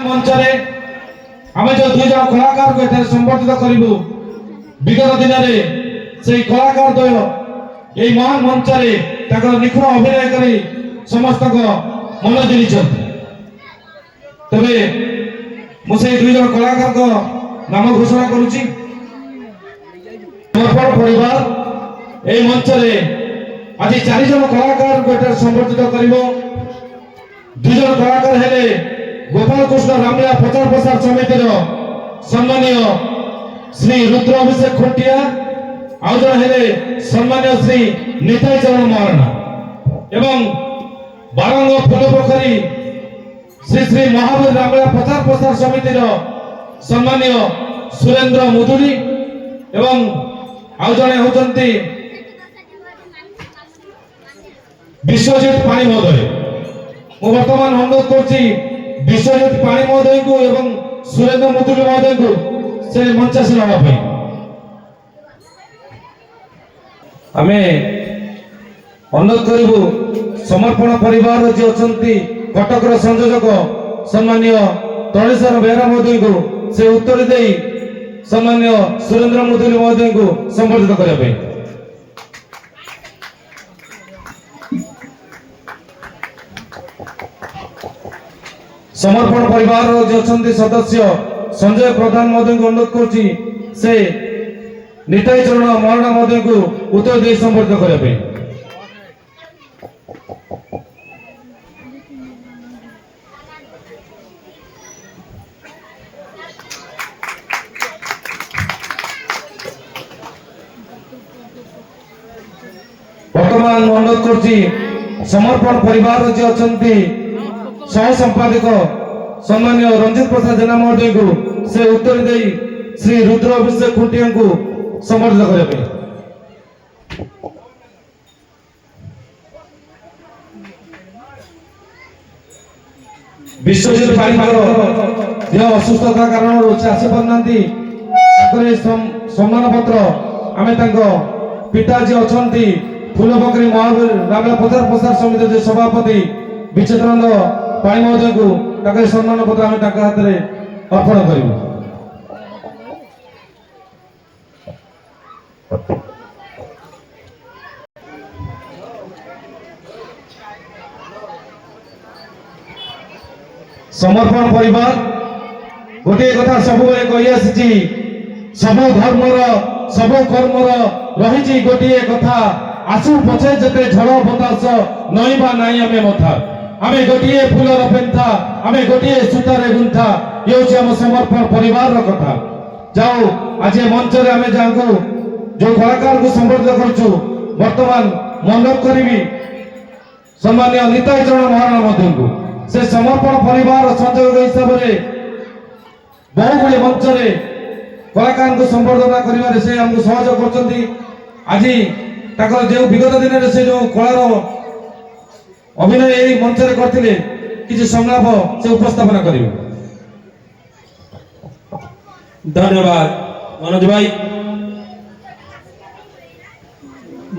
मंचरे आम जो दुई जन कलाकार को एठारे संबर्धित करूँ विगत दिन में से कलाकार द्वय ये महान मंचरे निखुण अभिनय कर समस्त मन जिनी तेरे मुझे दुई जन कलाकार को नाम घोषणा करुच्ची समर्पण परिवार ये मंचरे आज 4 जन कलाकार को एठारे संबर्धित कर दुई जन कलाकार हेले गोपाल कृष्ण रामलीला प्रचार प्रसार समितिर सम्मानीय श्री रुद्र अभिषेक खुंटिया आउ जन हेले सम्मानीय श्री निताई चरण महाराणा एवं बारंग फुलपोखरी श्री श्री महावीर रामलीला प्रचार प्रसार समितिर सम्मानीय सुरेंद्र मुदुरी एवं आउ जने होचंती विश्वजित पाणी महोदय मु वर्तमान अनुरोध करछि विश्वजित पाणी महोदय को एवं सुरेंद्र मुदुली महोदय को से मंचासीन होगा आमे अनुरोध करूँ समर्पण परिवार जी अच्छा कटक संयोजक सम्मानीय तलेश्वर बेहरा महोदय को से उत्तर दे सम्मानीय सुरेंद्र मुदुली महोदय को संबर्धित करने समर्पण परिवार जो अच्छा सदस्य संजय प्रधान महोदय को अनुरोध करुच्ची से निताई चरण महाराणा महोदय को उत्तर दे संबर्धित करने वर्तमान अनुरोध करुच्ची समर्पण परिवार जो अच्छा सह संपादक सम्मानीय रंजित प्रसाद जेना महोदय को से उत्तर दे श्री रुद्र अभिषेक खुंटिया को संबर्धित करने विश्वजित पाणीपाल देह असुस्थता कारण से आसी पार सम्मान पत्र आमे पिता जी अच्छा फूलपोखरी महावीर रामलीला प्रचार प्रसार समिति सभापति विचित्रानंद पाणी महोदय को सम्मान पत्र आम हाथ में अर्पण करूँ समर्पण परिवार गोटे कथा सब कही आसी सब धर्मर सब कर्मर रही गोटे कथा आसु पछे जते झड़ बतास नईबा नाई आमे मथा आमे गोटे फूलर पेंथा आमे गोटे सूतारे गुंथा ये आम समर्पण परिवार कथा जाओ आज मंच रे आमे जाको जो कलाकार को संबर्धित करछु वर्तमान मनोज करी सम्मानीय निताई चरण महाराणा महोदय को से समर्पण परिवार संयोजक हिसाब से बहु गुड़े मंच रे कलाकार को संबर्धना करिवारे से हमको सहयोग करछंती आज ताकर जो विगत दिन में से जो कलार अभिनय यही मंच रे करथिले किछि संलाप से उपस्थापन करिवे धन्यवाद मनोज भाई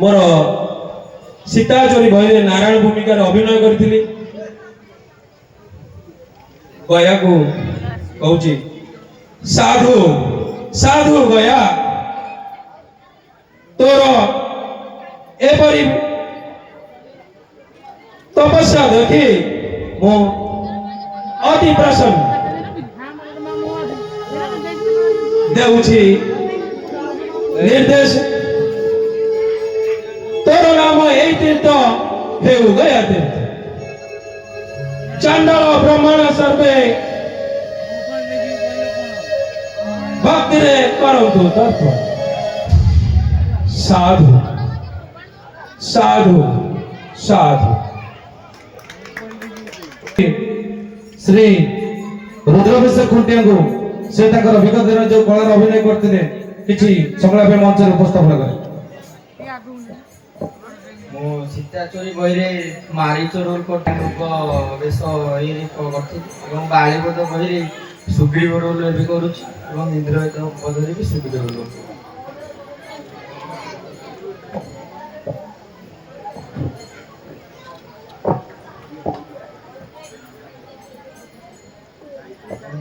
मोर सीता चोरी भय नारायण भूमिका अभिनय करथिली गया को कहूची साधु साधु गया तोर एपरी तपस्या देखी मो अति प्रसन्न देउछि निर्देश तोर नाम यही तीर्थ हेउ गया तीर्थ चंडल ब्राह्मण सर्वे भक्ति रे करंतु तत्व साधु साधु साधु श्री रुद्राभिषेक खुंटिया को से विगत दिन जो कलार अभिनय करते किसी संलाप मंच उपस्थापन कर सीता चोरी बहिरे मारीच रोल बेश बालीपद बहिरे सुग्रीव रोल भी करुच्ची इंद्रवेद पदरे भी सुग्रीव रोल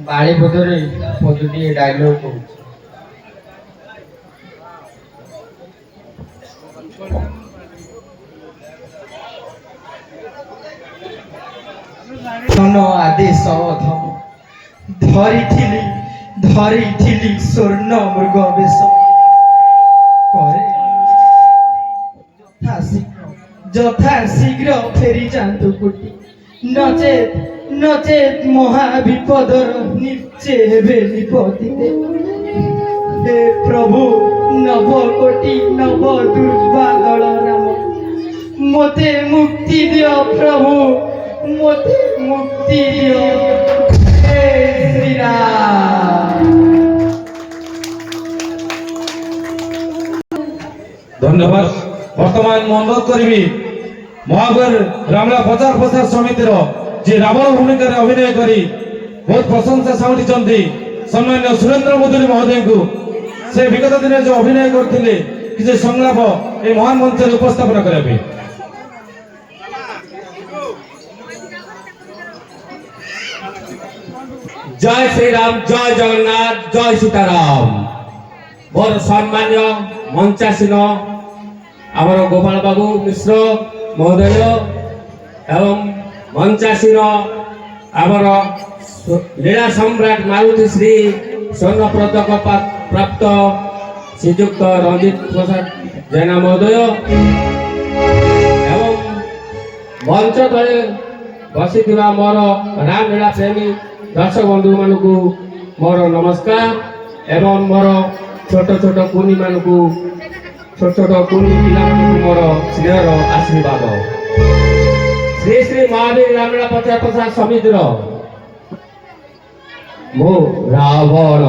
ବାଳିପଦରେ ପଦଟିଏ ଡାଇଲଗ କହୁଛି। ଧନ ଆଦେଶ ଅଧମ ଧରିଥିଲି ସ୍ୱର୍ଣ୍ଣ ମୃଗ ବେଶ କରେ ଯଥା ଶୀଘ୍ର ଫେରି ଯାଆନ୍ତୁ କୋଟି ନଚେତ ମହାବିପଦର ନିଶ୍ଚେ ହେବେ ନିପତିତେ। ହେ ପ୍ରଭୁ ନବ କୋଟି ନବ ଦୁର୍ବାଦଳ ରାମ ମୋତେ ମୁକ୍ତି ଦିଅ ପ୍ରଭୁ ମୋତେ ମୁକ୍ତି ଦିଅ। ହେ ଶ୍ରୀରାମ। ধন্যবাদ। বর্তমান ମୁଁ ଅନୁରୋଧ କରିବି ମହାବୀର ରାମଲା ପ୍ରଚାର ପ୍ରସାର ସମିତିର ଯେ ରାବଣ ଭୂମିକାରେ ଅଭିନୟ କରି ବହୁତ ପ୍ରଶଂସା ସାଉଁଟିଛନ୍ତି ସମ୍ମାନୀୟ ସୁରେନ୍ଦ୍ର ମୁଦୁଲି ମହୋଦୟଙ୍କୁ ସେ ବିଗତ ଦିନରେ ଯୋଉ ଅଭିନୟ କରିଥିଲେ କିଛି ସଂଳାପ এই ମହାନ ମଞ୍ଚରେ ଉପସ୍ଥାପନ କରିବା ପାଇଁ। জয় শ্রীরাম, জয় জগন্নাথ, জয় সীতারাম। মোর সম্মানীয় মঞ্চাসীন আমার গোপাল বাবু মিশ্র মহোদয় এবং মঞ্চাসীন আমার লীলা সম্রাট মালতী শ্রী স্বর্ণ পদক প্রাপ্ত শ্রীযুক্ত রঞ্জিত প্রসাদ জেনা মহোদয় এবং মঞ্চ তলে বসিଥିବା ମୋର ରାମଲୀଳା ପ୍ରେମୀ ଦର୍ଶକ ବନ୍ଧୁମାନଙ୍କୁ ମୋର ନମସ୍କାର ଏବଂ ମୋର ଛୋଟ ଛୋଟ କୁନି ପିଲାମାନଙ୍କୁ ମୋର ସ୍ନେହର ଆଶୀର୍ବାଦ। ଶ୍ରୀ ଶ୍ରୀ ମହାବୀର ରାମଲୀଳା ପ୍ରଚାର ପ୍ରସାର ସମିତିର ମୁଁ ରାବଣ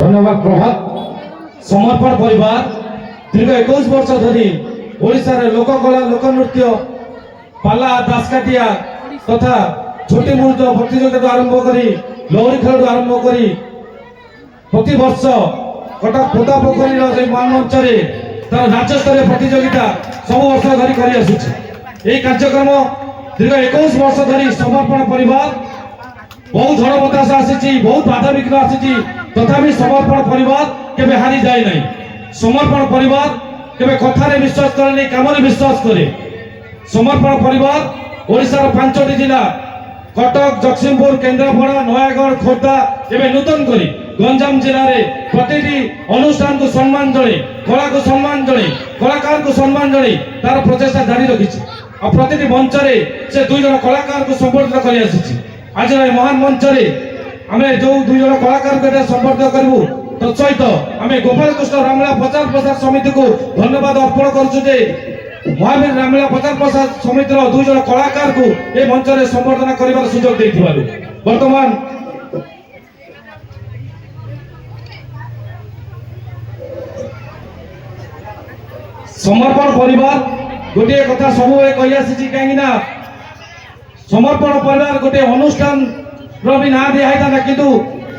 ধন্যবাদ প্রভাত। সমর্পণ পরিবার দীর্ঘ 21 বর্ষ ধরি ओडिशा रे लोककला लोकनृत्य पाला दासकाटिया तथा छोटी मुहूर्त प्रतियोगिता आरंभ करी लहरी खेल आरंभ करी प्रति वर्ष कटक पोता पोखरी महामंच तार राज्य स्तरीय प्रतियोगिता सब वर्ष धरी कर कार्यक्रम दीर्घ 21 वर्ष धरी समर्पण परिवार बहुत झड़ बतास आसी बहुत बाधा विघ्न आसी तथापि समर्पण परिवार केबे हारी जाए नहीं। समर्पण परिवार केबे कथारे विश्वास करे नहीं काम विश्वास करे। समर्पण परिवार ओडिशार 5टी जिला कटक जगतसिंहपुर केन्द्रापड़ा नयागढ़ खोर्धा एवं नूतन करी गंजाम जिले में प्रतिटी अनुष्ठान को सम्मान जड़े कला को सम्मान जड़े कलाकार को सम्मान जड़े तार प्रचेषा जारी रखी और प्रतिटी मंच से 2 जन कलाकार को संबर्धित कर आसी। आज महान मंच आम जो 2 जन कलाकार को संबर्धित करूँ तत्सहित आम गोपाल कृष्ण रामलीला प्रचार प्रसार समिति को धन्यवाद अर्पण करुचे महावीर रामलीला प्रचार प्रसार समितिर 2 जन कलाकार को ये मंच में संबर्धना कर सुजोग बर्तमान समर्पण परिवार गोटे कथा सब कही आसी कहीं समर्पण परिवार गोटे अनुष्ठान भी ना दिखाई था किंतु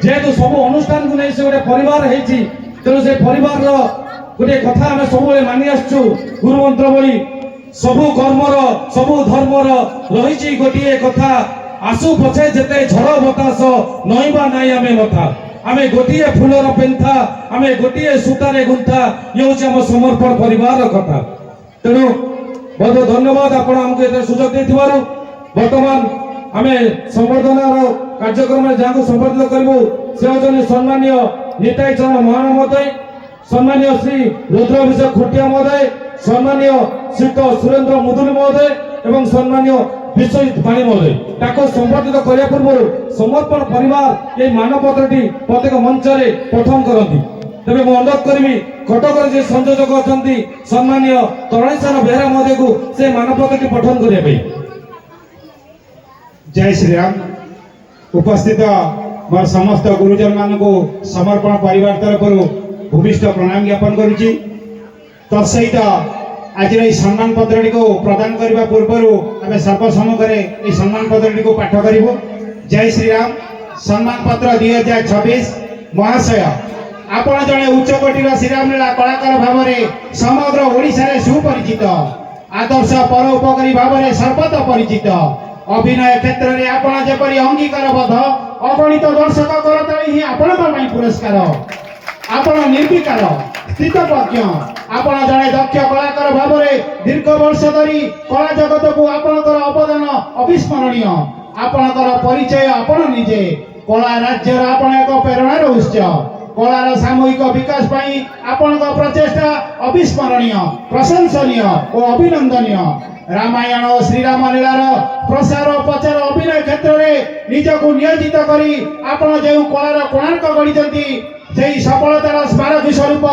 जेहेतु सब अनुष्ठान को नहीं से गोटे परिवार होती तेणु से परिवार गोटे कथा आम सब मानि आसु गुरु मंत्र बड़ी सबु कर्मर सबु धर्मर रही गोटे कथा आसु पछे जेते झड़ बतास नईबा नाई आमे मथा आमे गोटे फूलर पेंथा आमे गोटे सूतारे गुंथा ये हूँ आम समर्पण परिवार कथा। तेणु बहुत धन्यवाद आपण आमको ये सुजोग देथिबारु। वर्तमान आम संवर्धनार कार्यक्रम में जहाँ संबर्धित करूँ से होनी सम्मानीय निताई चरण महाराणा महोदय सम्मानीय श्री रुद्राभिषेक खुटिया महोदय सम्मानीय श्रीत सुरेंद्र मुदुली महोदय एवं सम्मानीय विश्वजित पाणी महोदय ताको संबर्धित करने पूर्व समर्पण परिवार ये मानपत्रटी प्रत्येक मंच में पठन करती तेज मुझे अनुरोध करी कटक जे संयोजक अच्छा सम्मानीय तरणीचरण बेहरा महोदय को से मानपत्रटी पठन करने। जय श्री राम। उपस्थित मोर समस्त गुरुजन मान को समर्पण परिवार तरफ भूमिष्ठ प्रणाम ज्ञापन करुच्ची। तत्सहित आज ये सम्मान पत्रटी को प्रदान करने पूर्व आम सर्वसम्मुखें ये सम्मान पत्रटी को पाठ करूँ। जय श्री राम। सम्मान पत्र 2026 महाशय आपण जड़े उच्चकोटीर श्रीरामलीला कलाकार भाव में समग्र ओडिशा रे सुपरिचित आदर्श परोपकारी भाव में सर्वत परिचित अभिनय क्षेत्र में आपण जेपरी अंगीकारबद्ध अगणित दर्शक करताली ही आपण पुरस्कार आपण निर्विकार स्थितप्रज्ञ आपण जड़े दक्ष कलाकार भाव में दीर्घ वर्ष धरी कला जगत को आपणकर अवदान अविस्मरणीय आपणकर परिचय आपण निजे कला राज्यर आपण एक प्रेरणार उत्स कलार सामूहिक विकास पाई आपणकर प्रचेष्टा अविस्मरणीय प्रशंसनीय और अभिनंदनीय रामायण और श्रीराम लीलार प्रसार प्रचार अभिनय क्षेत्र में निजक नियोजित करी आपण जो कलार कोणार्क गढ़ी से सफलतार स्मारक स्वरूप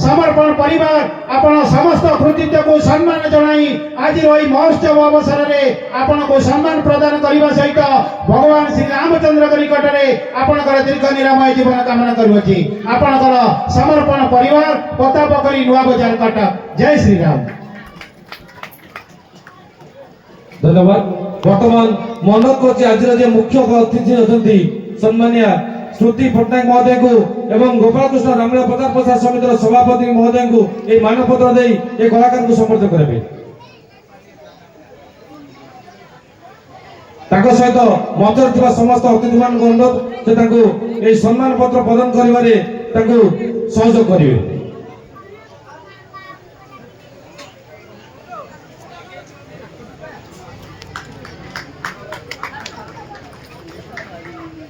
समर्पण परिवार आपण समस्त कृतित्व को सम्मान जनाई आज रही महोत्सव अवसर में आपण को सम्मान प्रदान करने सहित भगवान श्री रामचंद्र निकट में आपणकर दीर्घ निरामय जीवन कामना करुछि। आपणकर समर्पण परिवार प्रतापकरी नुआ बजार कटक। जय श्री राम। धन्यवाद। वर्तमान मनोज को आज मुख्य अतिथि अच्छा सम्मानिया श्रुति पट्टनायक महोदय को एवं गोपाल कृष्ण रामलीला प्रचार प्रसार समितिर सभापति महोदय को ये मानपत्र दे ये कलाकार को समर्पित करेंगे। सहित मंच समस्त अतिथि मान अनुरोध से सम्मान पत्र प्रदान कर सहयोग करेंगे।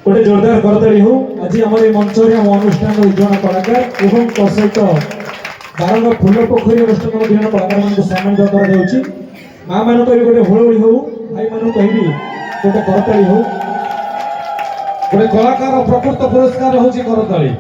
गोटे जोरदार करताली हो। आज आम मंच अनुष्ठान उज्जवल कलाकार एवं तत्सहित बारंग फूल पोखरी अनुष्ठान विभिन्न कलाकार मान सम्मानित कर माँ मान गोटे हुड़हुड़ी हो भाई मान कहि गोटे करताली हो। गोटे कलाकार प्रकृत पुरस्कार हूँ करताली।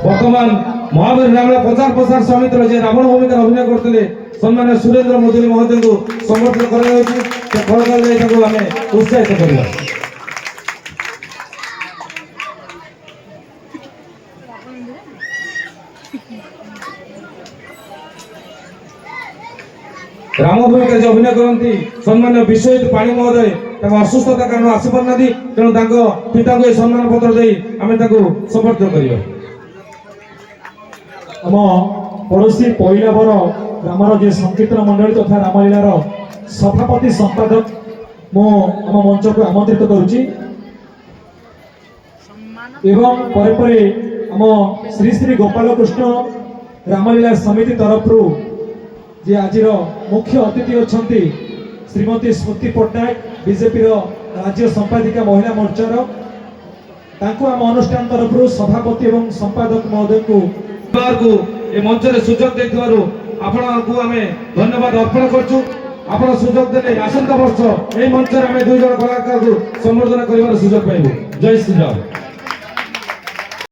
বর্তমান মহাবীর রামলা প্রচার প্রসার সমিতির যে রাবণ ভূমিকার অভিনয় করতে সম্মানীয় সুরেন্দ্র মধুরী মহোদয়ଙ୍କୁ সমর্থন କରାଯାଉଛି ସେ ଖଳକାଳ ଯାଇ ତାଙ୍କୁ ଆମେ ଉତ୍ସାହିତ କରିବା। রাম ভূমিকা যে অভিনয় করନ୍ତି সম্মানীয় বিশ্বজিৎ ପାଣି ମହୋଦୟ ତାଙ୍କ ଅସୁସ୍ଥତା କାରଣ ଆସିପାରୁନାହାନ୍ତି, ତେଣୁ ତାଙ୍କ ପିତାଙ୍କୁ ଏ ସମ୍ମାନ ପତ୍ର ଦେଇ ଆମେ ତାଙ୍କୁ ସମର୍ଥନ କରିବା। ଆମ ପଡ଼ୋଶୀ ପଇଲାବର ଗ୍ରାମର ଯେ ସଂକୀର୍ତ୍ତନ ମଣ୍ଡଳୀ ତଥା ରାମଲୀଳାର ସଭାପତି ସମ୍ପାଦକ ମୁଁ ଆମ ମଞ୍ଚକୁ ଆମନ୍ତ୍ରିତ କରୁଛି ଏବଂ ପରେ ପରେ ଆମ ଶ୍ରୀ ଶ୍ରୀ ଗୋପାଳକୃଷ୍ଣ ରାମଲୀଳା ସମିତି ତରଫରୁ ଯେ ଆଜିର ମୁଖ୍ୟ ଅତିଥି ଅଛନ୍ତି ଶ୍ରୀମତୀ ସ୍ମୃତି ପଟ୍ଟନାୟକ ବିଜେପିର ରାଜ୍ୟ ସମ୍ପାଦିକା ମହିଳା ମୋର୍ଚ୍ଚାର, ତାଙ୍କୁ ଆମ ଅନୁଷ୍ଠାନ ତରଫରୁ ସଭାପତି ଏବଂ ସମ୍ପାଦକ ମହୋଦୟଙ୍କୁ को ए मंच रे सुजोग देथिबारु आपनकु आमे धन्यवाद अर्पण करछु। आपण सुजोग देले आसंता वर्ष ए मंच रे आमे दुई जण कलाकार को संबर्धना करिवार सुजोग पाइबु। जय श्री राम।